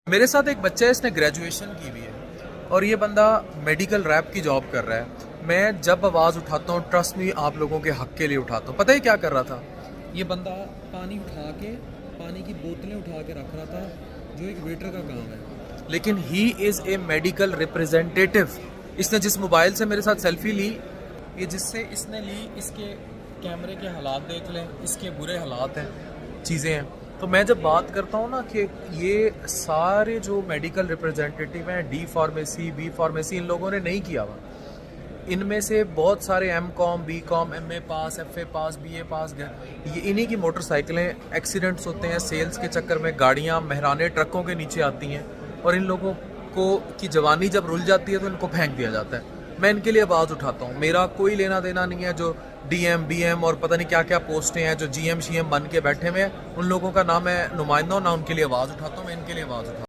मेरे साथ एक बच्चा है, इसने ग्रेजुएशन की हुई है और ये बंदा मेडिकल रैप की जॉब कर रहा है। मैं जब आवाज़ उठाता हूँ, ट्रस्ट मी, आप लोगों के हक के लिए उठाता हूँ। पता है क्या कर रहा था? ये बंदा पानी उठा के, पानी की बोतलें उठा के रख रहा था, जो एक वेटर का काम है। लेकिन he is a medical representative. इसने जिस मोबाइल से मेरे साथ सेल्फी ली, ये जिससे इसने ली, इसके कैमरे के हालात देख लें, इसके बुरे हालात हैं, चीज़ें हैं। तो मैं जब बात करता हूँ ना कि ये सारे जो मेडिकल रिप्रेजेंटेटिव हैं, डी फार्मेसी, बी फार्मेसी, इन लोगों ने नहीं किया हुआ। इनमें से बहुत सारे एम.कॉम, बी.कॉम, एम.ए पास, एफ.ए पास, बी.ए पास गए। ये इन्हीं की मोटरसाइकिलें एक्सीडेंट्स होते हैं, सेल्स के चक्कर में गाड़ियाँ महराने ट्रकों के नीचे आती हैं और इन लोगों को की जवानी जब रुल जाती है तो इनको फेंक दिया जाता है। मैं इनके लिए आवाज़ उठाता हूँ। मेरा कोई लेना देना नहीं है जो डीएम, बीएम और पता नहीं क्या क्या पोस्टें हैं, जो जीएम शीएम बन के बैठे हुए हैं, उन लोगों का ना मैं नुमाइंदा हूँ, ना उनके लिए आवाज़ उठाता हूँ। मैं इनके लिए आवाज़ उठाता हूँ।